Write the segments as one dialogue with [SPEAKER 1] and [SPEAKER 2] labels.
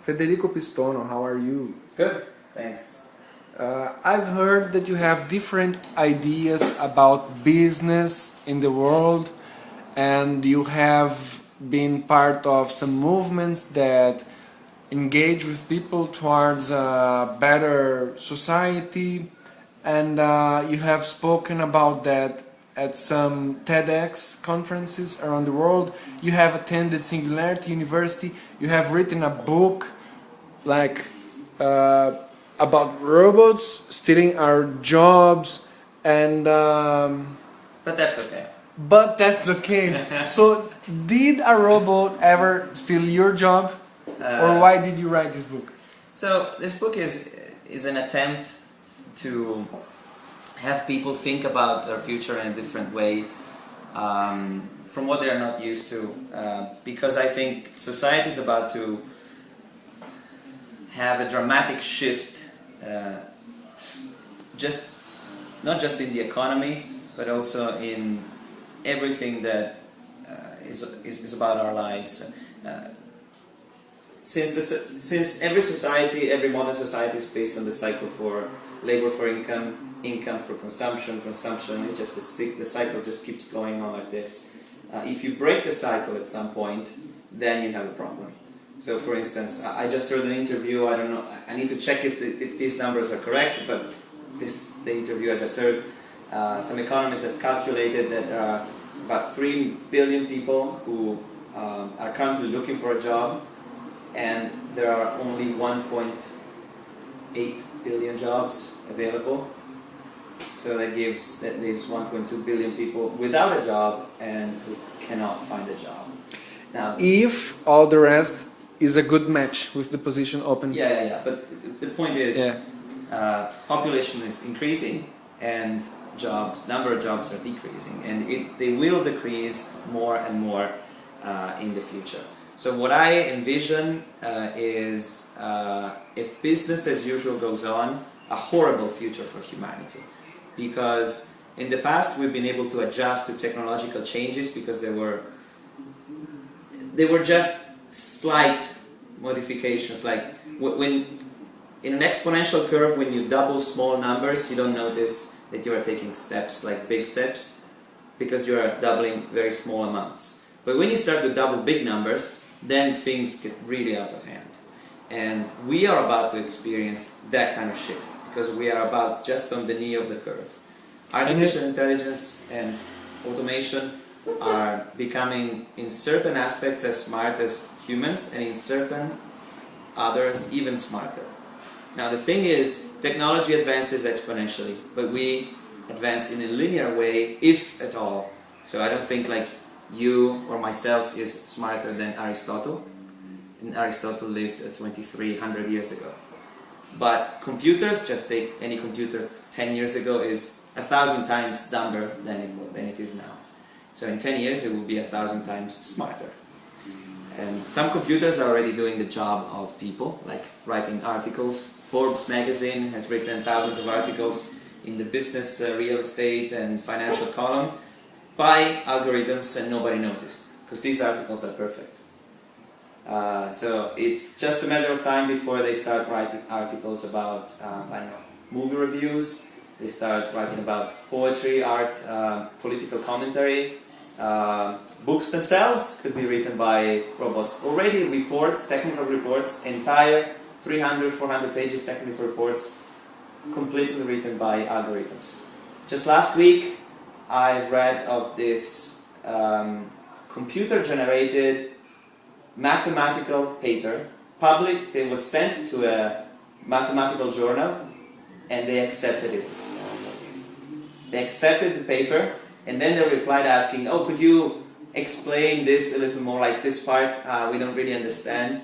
[SPEAKER 1] Federico Pistono, how are you?
[SPEAKER 2] Good, thanks.
[SPEAKER 1] I've heard that you have different ideas about business in the world, and you have been part of some movements that engage with people towards a better society, and you have spoken about that at some TEDx conferences around the world. You have attended Singularity University. You have written a book like about robots stealing our jobs, and
[SPEAKER 2] But that's okay.
[SPEAKER 1] but that's okay. So did a robot ever steal your job, or why did you write this book?
[SPEAKER 2] So this book is an attempt to have people think about their future in a different way from what they are not used to, because I think society is about to have a dramatic shift, not just in the economy, but also in everything that is about our lives. Since every society, every modern society is based on the cycle for labor for income, income for consumption, consumption, the cycle just keeps going on like this. If you break the cycle at some point, then you have a problem. So for instance, I just heard an interview, I don't know, I need to check if these numbers are correct, but the interview I just heard, some economists have calculated that there are about 3 billion people who are currently looking for a job, and there are only 1.8 billion jobs available. So that leaves 1.2 billion people without a job and who cannot find a job. Now,
[SPEAKER 1] If all the rest is a good match with the position open.
[SPEAKER 2] yeah. But the point is, population is increasing and number of jobs are decreasing, and they will decrease more and more in the future. So what I envision is, if business as usual goes on, a horrible future for humanity. Because in the past we've been able to adjust to technological changes because they were just slight modifications. Like when in an exponential curve, when you double small numbers, you don't notice that you are taking steps, like big steps, because you are doubling very small amounts. But when you start to double big numbers, then things get really out of hand. And we are about to experience that kind of shift, because we are about just on the knee of the curve. Artificial intelligence and automation are becoming, in certain aspects, as smart as humans, and in certain others, even smarter. Now the thing is, technology advances exponentially, but we advance in a linear way, if at all. So I don't think like you or myself is smarter than Aristotle. And Aristotle lived 2,300 years ago. But computers, just take any computer 10 years ago, is 1,000 times dumber than it is now. So in 10 years it will be 1,000 times smarter. And some computers are already doing the job of people, like writing articles. Forbes magazine has written thousands of articles in the business, real estate and financial column by algorithms, and nobody noticed, because these articles are perfect. So it's just a matter of time before they start writing articles about, I don't know, movie reviews. They start writing about poetry, art, political commentary. Books themselves could be written by robots. Already reports, technical reports, entire 300, 400 pages technical reports, completely written by algorithms. Just last week, I've read of this computer-generated mathematical paper. It was sent to a mathematical journal, and they accepted it. They accepted the paper, and then they replied asking, "Oh, could you explain this a little more, like this part, we don't really understand."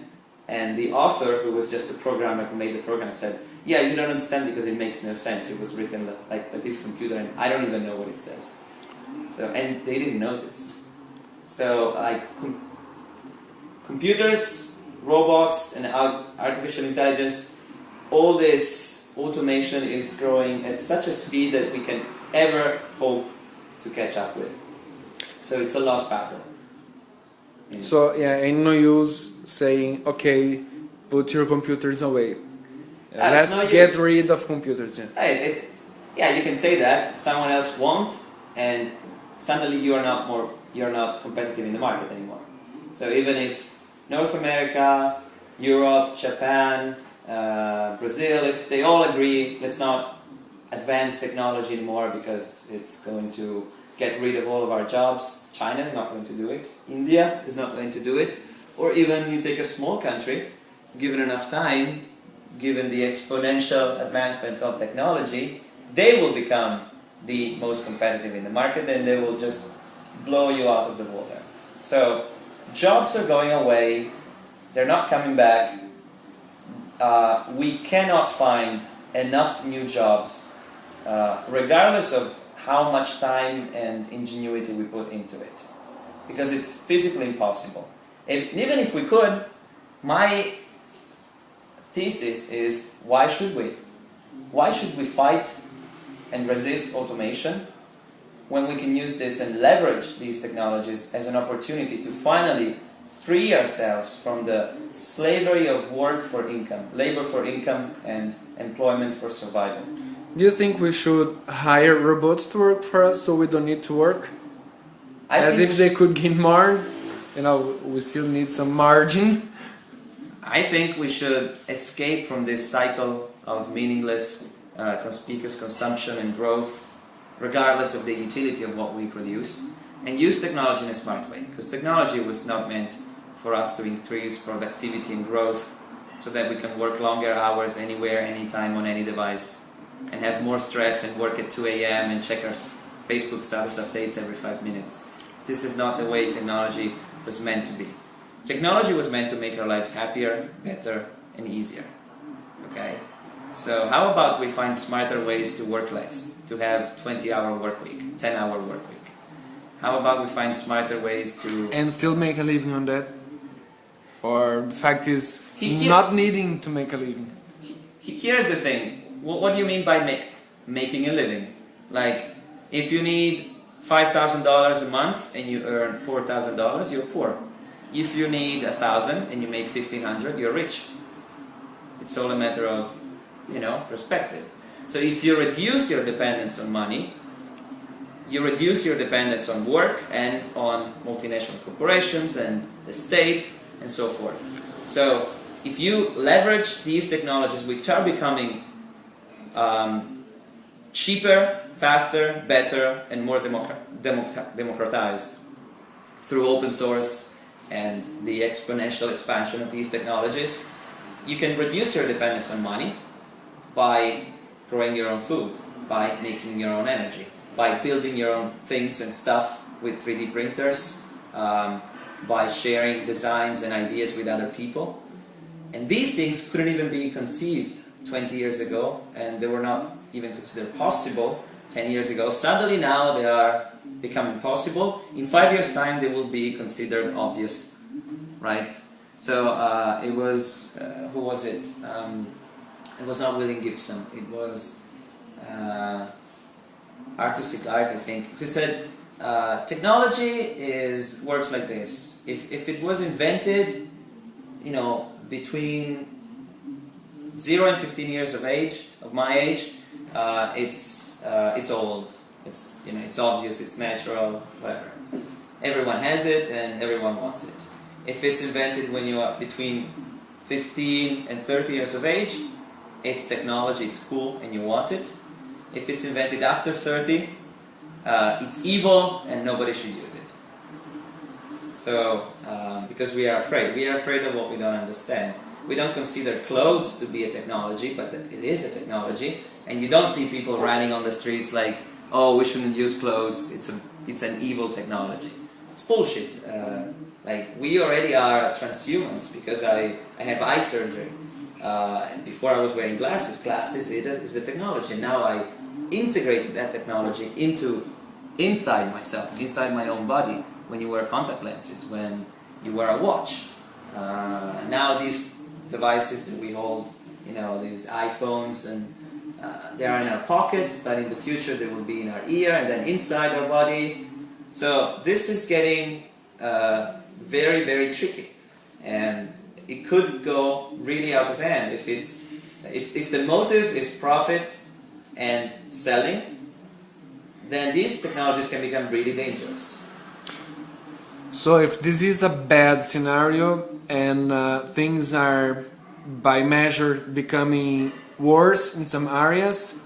[SPEAKER 2] And the author, who was just a programmer who made the program, said, "Yeah, you don't understand because it makes no sense. It was written like by this computer, and I don't even know what it says." So, and they didn't notice. So, like computers, robots, and artificial intelligence, all this automation is growing at such a speed that we can ever hope to catch up with. So it's a lost battle.
[SPEAKER 1] So yeah, ain't no use saying, okay, put your computers away.
[SPEAKER 2] It's
[SPEAKER 1] Let's
[SPEAKER 2] no
[SPEAKER 1] get
[SPEAKER 2] use.
[SPEAKER 1] rid of computers. Yeah.
[SPEAKER 2] Yeah, you can say that. Someone else won't, and suddenly you're not competitive in the market anymore. So even if North America, Europe, Japan, Brazil, if they all agree, let's not advance technology anymore because it's going to get rid of all of our jobs. China is not going to do it. India is not going to do it. Or even you take a small country, given enough time, given the exponential advancement of technology, they will become the most competitive in the market, and they will just blow you out of the water. So jobs are going away, they're not coming back. We cannot find enough new jobs, regardless of how much time and ingenuity we put into it, because it's physically impossible. Even if we could, my thesis is, why should we? Why should we fight and resist automation when we can use this and leverage these technologies as an opportunity to finally free ourselves from the slavery of work for income, labor for income, and employment for survival?
[SPEAKER 1] Do you think we should hire robots to work for us so we don't need to work? As if they could gain more, we still need some margin.
[SPEAKER 2] I think we should escape from this cycle of meaningless, conspicuous consumption and growth, regardless of the utility of what we produce, and use technology in a smart way. Because technology was not meant for us to increase productivity and growth so that we can work longer hours anywhere, anytime, on any device, and have more stress and work at 2 a.m. and check our Facebook status updates every 5 minutes. This is not the way technology was meant to be. Technology was meant to make our lives happier, better, and easier. Okay? So how about we find smarter ways to work less, to have 20-hour work week, 10-hour work week? How about we find smarter ways to...
[SPEAKER 1] And still make a living on that? Or the fact is, not needing to make a living?
[SPEAKER 2] Here's the thing. What do you mean by making a living? Like, if you need $5,000 a month and you earn $4,000, you're poor. If you need $1,000 and you make $1,500, you're rich. It's all a matter of, perspective. So if you reduce your dependence on money, you reduce your dependence on work and on multinational corporations and the state and so forth. So if you leverage these technologies, which are becoming cheaper, faster, better, and more democratized through open source and the exponential expansion of these technologies, you can reduce your dependence on money by growing your own food, by making your own energy, by building your own things and stuff with 3D printers, by sharing designs and ideas with other people. And these things couldn't even be conceived 20 years ago, and they were not even considered possible 10 years ago. Suddenly now they are becoming possible. In 5 years' time they will be considered obvious, right? So it was, who was it? It was not William Gibson, it was Arthur C. Clarke, I think, who said technology works like this. If it was invented, between 0 and 15 years of age, of my age, it's old. It's obvious, it's natural, whatever. Everyone has it and everyone wants it. If it's invented when you are between 15 and 30 years of age, it's technology, it's cool, and you want it. If it's invented after 30, it's evil and nobody should use it. So, because we are afraid of what we don't understand. We don't consider clothes to be a technology, but it is a technology, and you don't see people running on the streets like, oh, we shouldn't use clothes, it's an evil technology. It's bullshit. Like, we already are transhumans because I have eye surgery. And before I was wearing glasses is a technology. And now I integrated that technology inside myself, inside my own body, when you wear contact lenses, when you wear a watch. Now these devices that we hold, these iPhones, and they are in our pocket, but in the future they will be in our ear and then inside our body. So this is getting very, very tricky. And it could go really out of hand if the motive is profit and selling, then these technologies can become really dangerous.
[SPEAKER 1] So if this is a bad scenario and things are by measure becoming worse in some areas,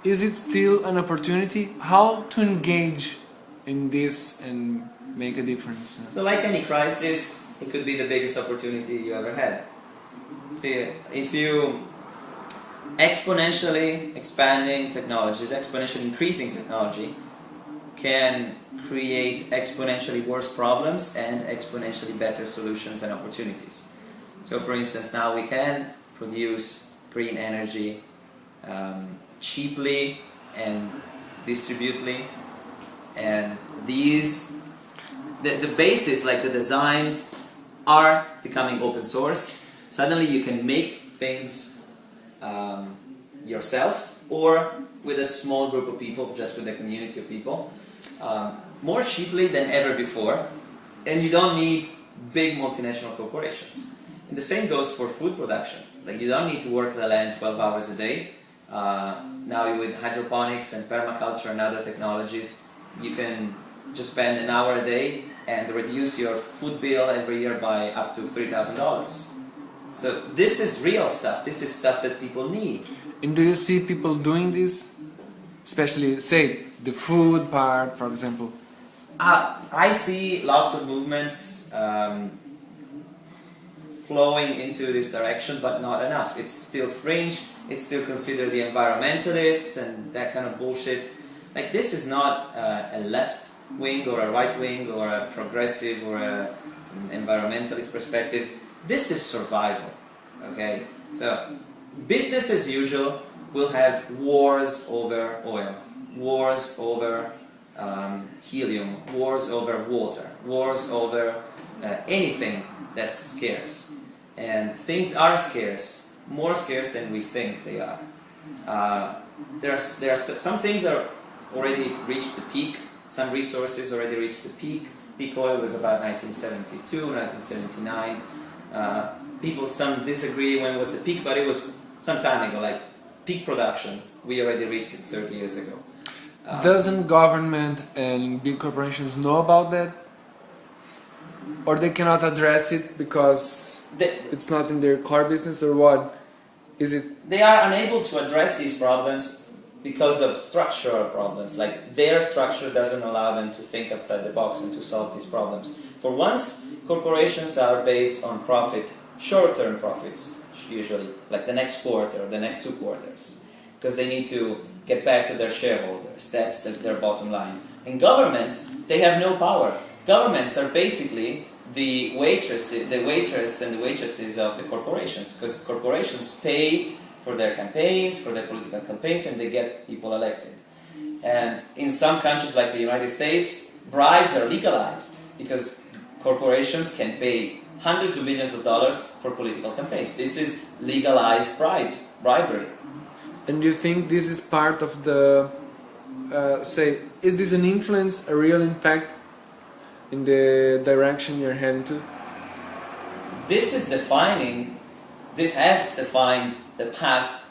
[SPEAKER 1] is it still an opportunity? How to engage in this and make a difference?
[SPEAKER 2] So like any crisis, it could be the biggest opportunity you ever had. If you exponentially expanding technologies, exponentially increasing technology can create exponentially worse problems and exponentially better solutions and opportunities. So for instance, now we can produce green energy cheaply and distributely, and the basis, like the designs, are becoming open source. Suddenly you can make things yourself or with a small group of people, just with a community of people, more cheaply than ever before, and you don't need big multinational corporations. And the same goes for food production. Like, you don't need to work the land 12 hours a day. Now with hydroponics and permaculture and other technologies, you can just spend an hour a day and reduce your food bill every year by up to $3,000. So this is real stuff. This is stuff that people need.
[SPEAKER 1] And do you see people doing this? Especially, say, the food part, for example.
[SPEAKER 2] I see lots of movements flowing into this direction, but not enough. It's still fringe. It's still considered the environmentalists and that kind of bullshit. Like, this is not a left wing or a right wing or a progressive or an environmentalist perspective. This is survival, okay? So, business as usual will have wars over oil, wars over helium, wars over water, wars over anything that's scarce. And things are scarce, more scarce than we think they are. There are some things are already reached the peak. Some resources already reached the peak. Peak oil was about 1972, 1979. Some disagree when was the peak, but it was some time ago. Like, peak production, we already reached it 30 years ago.
[SPEAKER 1] Doesn't government and big corporations know about that? Or they cannot address it because it's not in their core business, or what? Is it?
[SPEAKER 2] They are unable to address these problems because of structural problems. Like, their structure doesn't allow them to think outside the box and to solve these problems. For once, corporations are based on profit, short-term profits, usually, like the next quarter or the next 2 quarters, because they need to get back to their shareholders. That's their bottom line. And governments, they have no power. Governments are basically the waitress and the waitresses of the corporations, because corporations pay for their campaigns, for their political campaigns, and they get people elected. And in some countries like the United States, bribes are legalized because corporations can pay hundreds of millions of dollars for political campaigns. This is legalized bribery.
[SPEAKER 1] And do you think this is part of the, is this an influence, a real impact in the direction you're heading to?
[SPEAKER 2] This has defined the past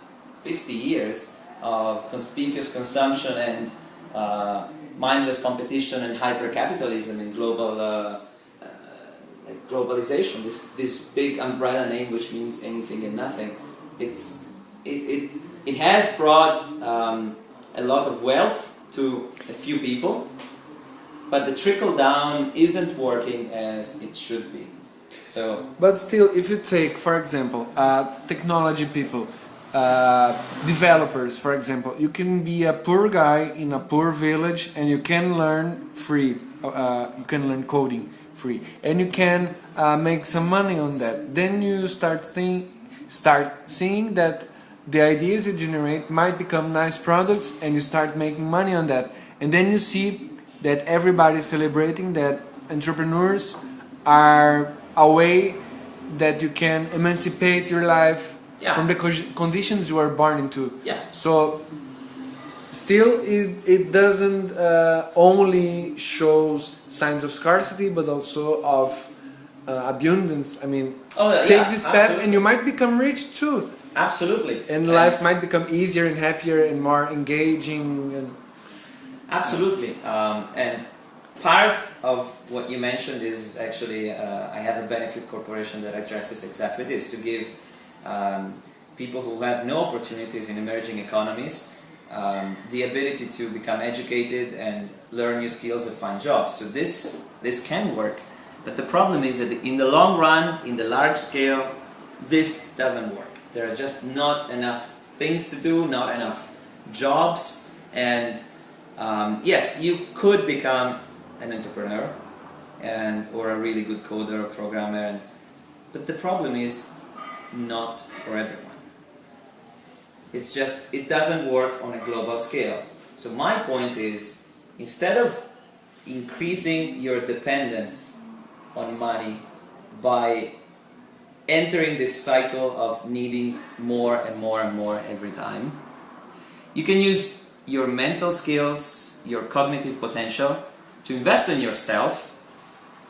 [SPEAKER 2] 50 years of conspicuous consumption and mindless competition and hyper-capitalism in globalization. This big umbrella name which means anything and nothing. It has brought a lot of wealth to a few people, but the trickle down isn't working as it should be. So,
[SPEAKER 1] but still, if you take, for example, technology people, developers, for example, you can be a poor guy in a poor village and you can learn free. You can learn coding free, and you can make some money on that. Then you start seeing that the ideas you generate might become nice products, and you start making money on that. And then you see that everybody's celebrating that entrepreneurs are a way that you can emancipate your life from the conditions you are born into. So still it doesn't only shows signs of scarcity, but also of abundance. I mean,
[SPEAKER 2] Oh, yeah,
[SPEAKER 1] take this path
[SPEAKER 2] absolutely.
[SPEAKER 1] and you might become rich too.
[SPEAKER 2] Absolutely.
[SPEAKER 1] And life might become easier and happier and more engaging. And
[SPEAKER 2] Absolutely. And part of what you mentioned is actually, I have a benefit corporation that addresses exactly this, to give people who have no opportunities in emerging economies the ability to become educated and learn new skills and find jobs. So this can work. But the problem is that in the long run, in the large scale, this doesn't work. There are just not enough things to do, not enough jobs, and yes, you could become an entrepreneur or a really good coder or programmer, but the problem is not for everyone. It's just, it doesn't work on a global scale. So my point is, instead of increasing your dependence on money by entering this cycle of needing more and more and more every time, you can use your mental skills, your cognitive potential to invest in yourself,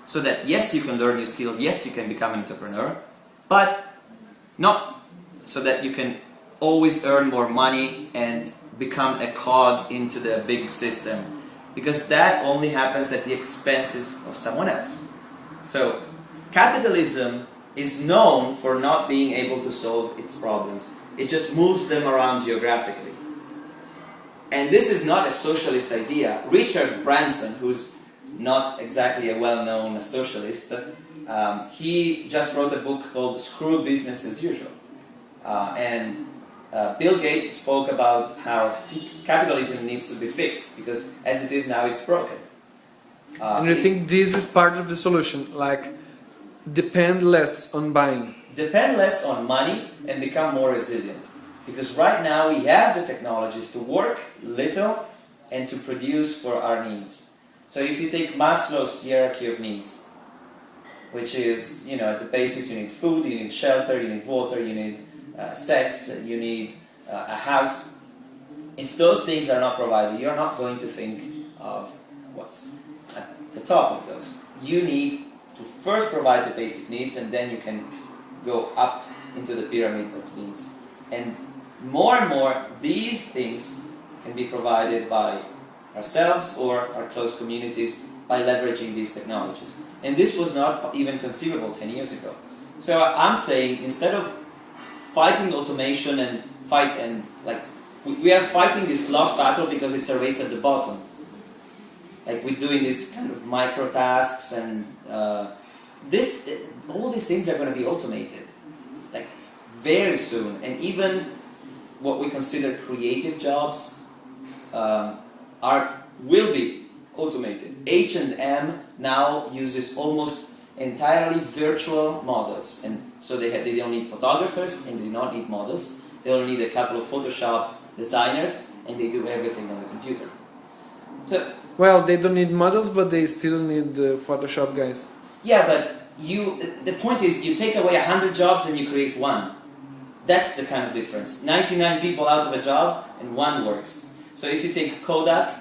[SPEAKER 2] so that yes, you can learn new skills, yes, you can become an entrepreneur, but not so that you can always earn more money and become a cog into the big system, because that only happens at the expenses of someone else. So capitalism is known for not being able to solve its problems. It just moves them around geographically. And this is not a socialist idea. Richard Branson, who's not exactly a well-known socialist, he just wrote a book called Screw Business as Usual. Bill Gates spoke about how capitalism needs to be fixed, because as it is now, it's broken.
[SPEAKER 1] and I think this is part of the solution, like depend less on buying.
[SPEAKER 2] Depend less on money and become more resilient. Because right now we have the technologies to work little and to produce for our needs. So if you take Maslow's hierarchy of needs, which is, you know, at the basis you need food, you need shelter, you need water, you need sex, you need a house. If those things are not provided, you're not going to think of what's at the top of those. You need to first provide the basic needs, and then you can go up into the pyramid of needs. And more, these things can be provided by ourselves or our close communities by leveraging these technologies. And this was not even conceivable 10 years ago. So I'm saying, instead of fighting automation we are fighting this lost battle because it's a race at the bottom. Like, we're doing this kind of micro tasks, and all these things are going to be automated, like, very soon. And even what we consider creative jobs will be automated. H&M now uses almost entirely virtual models, and so they don't need photographers and they do not need models. They only need a couple of Photoshop designers, and they do everything on the computer. So,
[SPEAKER 1] Well, they don't need models, but they still need Photoshop guys.
[SPEAKER 2] yeah, but the point is, you take away 100 jobs and you create one. That's the kind of difference. 99 people out of a job and one works. So if you take Kodak,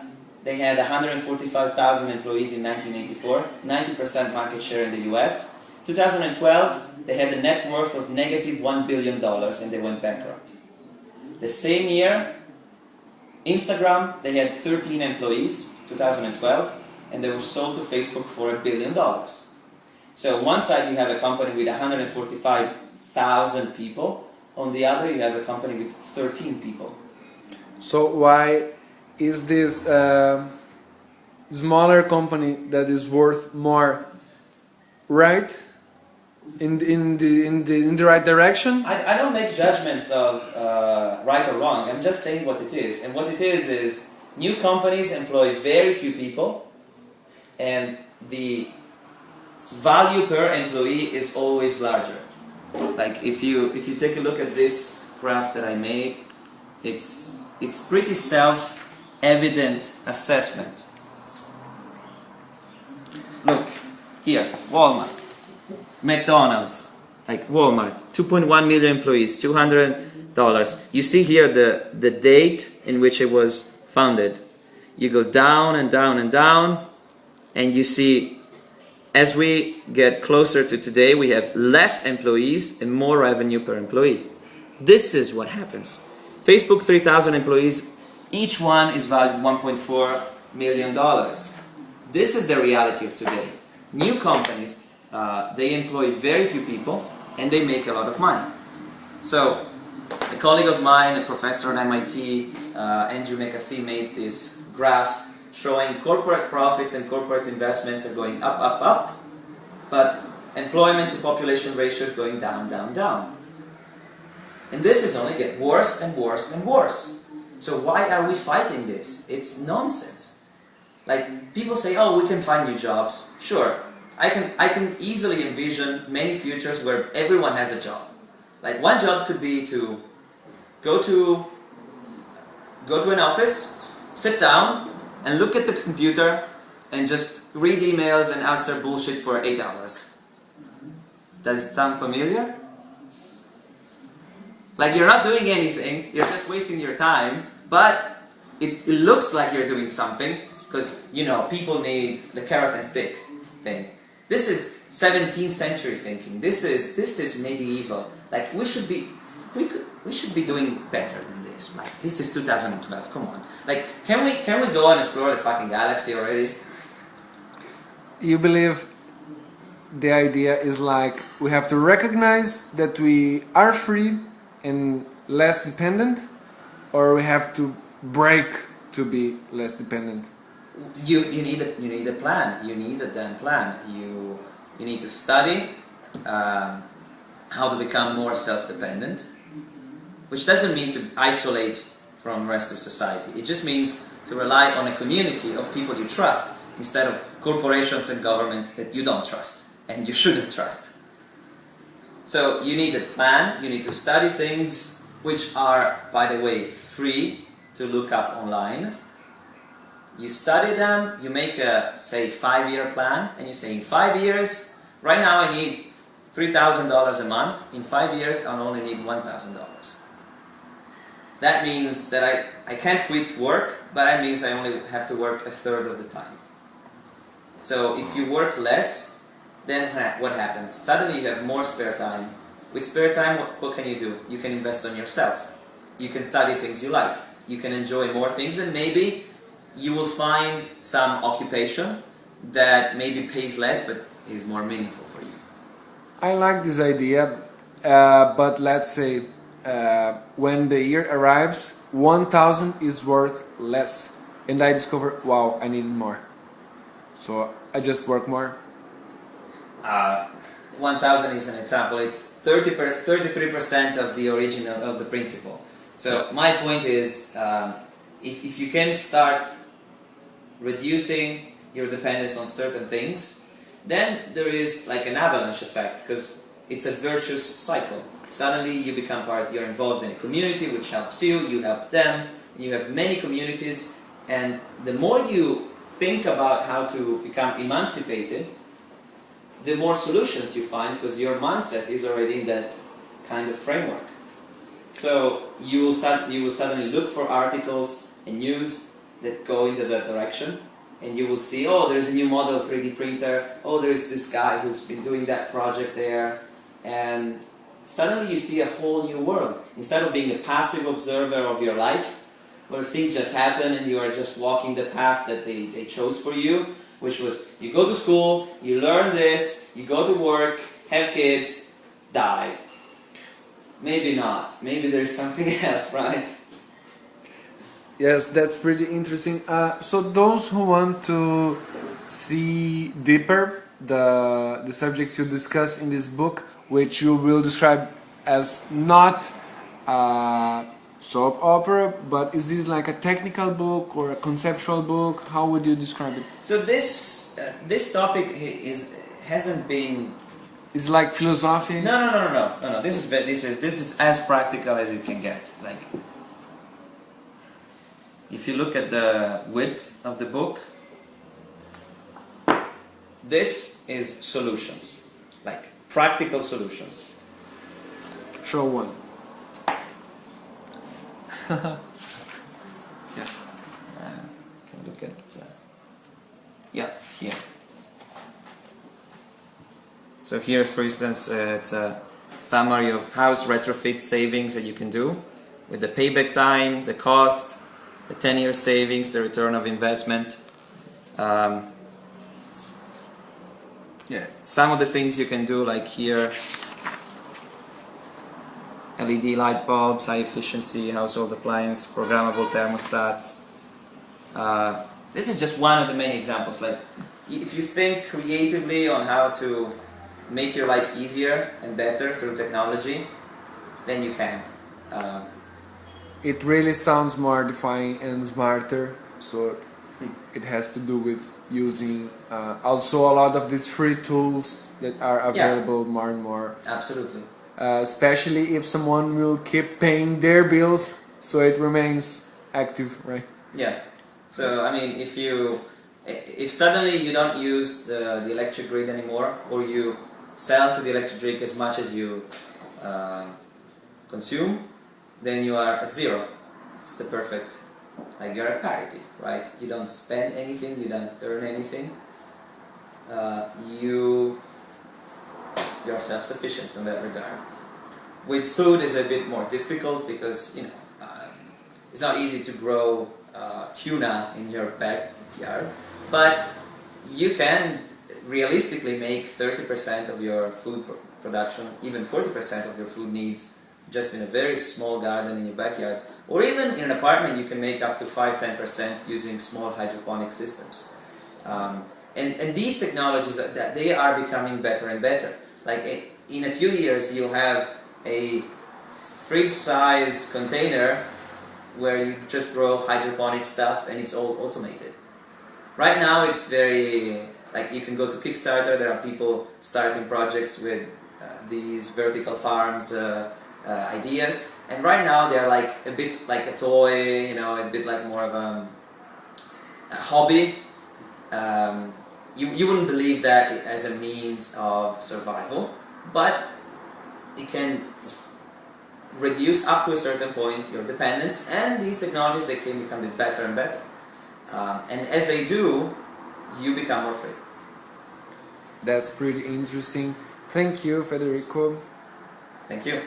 [SPEAKER 2] they had 145,000 employees in 1984, 90% market share in the US. 2012, they had a net worth of negative $1 billion and they went bankrupt. The same year, Instagram, they had 13 employees, 2012, and they were sold to Facebook for $1 billion. So on one side you have a company with 145,000 people, on the other you have a company with 13 people.
[SPEAKER 1] So why is this smaller company that is worth more right in the right direction?
[SPEAKER 2] I don't make judgments of right or wrong. I'm just saying what it is. And what it is new companies employ very few people, and the value per employee is always larger. Like, if you take a look at this graph that I made, it's pretty self-evident assessment. Look here, Walmart, McDonald's, like Walmart, 2.1 million employees, $200. You see here the date in which it was founded. You go down and down and down, and you see as we get closer to today, we have less employees and more revenue per employee. This is what happens. Facebook, 3,000 employees, each one is valued $1.4 million. This is the reality of today. New companies, they employ very few people and they make a lot of money. So, a colleague of mine, a professor at MIT, Andrew McAfee, made this graph showing corporate profits and corporate investments are going up, up, up, but employment to population ratio is going down, down, down. And this is only getting worse and worse and worse. So why are we fighting this? It's nonsense. Like, people say, oh, we can find new jobs. Sure, I can easily envision many futures where everyone has a job. Like, one job could be to go to an office, sit down, and look at the computer and just read emails and answer bullshit for 8 hours. Does it sound familiar? Like, you're not doing anything, you're just wasting your time, but it looks like you're doing something because, you know, people need the carrot and stick thing. This is 17th century thinking. This is medieval. Like, we should be doing better than this. Like, this is 2012. Come on. Like, can we go and explore the fucking galaxy already?
[SPEAKER 1] You believe the idea is like we have to recognize that we are free and less dependent, or we have to break to be less dependent?
[SPEAKER 2] You need a plan. You need a damn plan. You need to study how to become more self-dependent, which doesn't mean to isolate from the rest of society. It just means to rely on a community of people you trust instead of corporations and government that you don't trust and you shouldn't trust. So you need a plan, you need to study things which are, by the way, free to look up online. You study them, you make a, say, 5-year plan, and you say, in 5 years, right now I need $3,000 a month, in 5 years I'll only need $1,000. That means that I can't quit work, but that means I only have to work a third of the time. So if you work less, then what happens? Suddenly you have more spare time. With spare time, what can you do? You can invest on yourself. You can study things you like. You can enjoy more things, and maybe you will find some occupation that maybe pays less but is more meaningful for you.
[SPEAKER 1] I like this idea, but let's say when the year arrives, 1,000 is worth less, and I discover, wow, I needed more. So I just work more.
[SPEAKER 2] 1,000 is an example. It's 33% of the original, of the principle. So my point is, if you can start reducing your dependence on certain things, then there is like an avalanche effect, because it's a virtuous cycle. Suddenly you become you're involved in a community which helps you, you help them, you have many communities, and the more you think about how to become emancipated, the more solutions you find, because your mindset is already in that kind of framework. So you will suddenly look for articles and news that go into that direction, and you will see, oh, there's a new model 3D printer, oh, there's this guy who's been doing that project there, and suddenly you see a whole new world. Instead of being a passive observer of your life, where things just happen and you are just walking the path that they chose for you, which was, you go to school, you learn this, you go to work, have kids, die. Maybe not. Maybe there's something else, right?
[SPEAKER 1] Yes, that's pretty interesting. So those who want to see deeper the subjects you discuss in this book, which you will describe as not soap opera, but is this like a technical book or a conceptual book? How would you describe it?
[SPEAKER 2] So this topic hasn't been.
[SPEAKER 1] It's like philosophy.
[SPEAKER 2] No. This is as practical as it can get. Like, if you look at the width of the book, this is solutions, like practical solutions.
[SPEAKER 1] Show one.
[SPEAKER 2] Yeah. Can look at. Yeah, here. So here, for instance, it's a summary of house retrofit savings that you can do with the payback time, the cost, the 10-year savings, the return of investment. Yeah, some of the things you can do, like here, LED light bulbs, high efficiency household appliance, programmable thermostats. This is just one of the many examples. Like, if you think creatively on how to make your life easier and better through technology, then you can.
[SPEAKER 1] It really sounds more defined and smarter, so it has to do with using also a lot of these free tools that are available more and more.
[SPEAKER 2] Absolutely.
[SPEAKER 1] Especially if someone will keep paying their bills, so it remains active, right?
[SPEAKER 2] Yeah. So I mean, if suddenly you don't use the electric grid anymore, or you sell to the electric grid as much as you consume, then you are at zero. It's the perfect, like you're at parity, right? You don't spend anything, you don't earn anything. You're self-sufficient in that regard. With food is a bit more difficult because it's not easy to grow tuna in your backyard, but you can realistically make 30% of your food production, even 40% of your food needs, just in a very small garden in your backyard, or even in an apartment you can make up to 5-10% using small hydroponic systems. And these technologies, they are becoming better and better. Like in a few years you'll have a fridge-size container where you just grow hydroponic stuff and it's all automated. Right now it's very, like you can go to Kickstarter, there are people starting projects with these vertical farms ideas, and right now they're like a bit like a toy, a bit like more of a hobby. You wouldn't believe that as a means of survival, but it can reduce up to a certain point your dependence, and these technologies, they can become better and better. And as they do, you become more free.
[SPEAKER 1] That's pretty interesting. Thank you, Federico.
[SPEAKER 2] Thank you.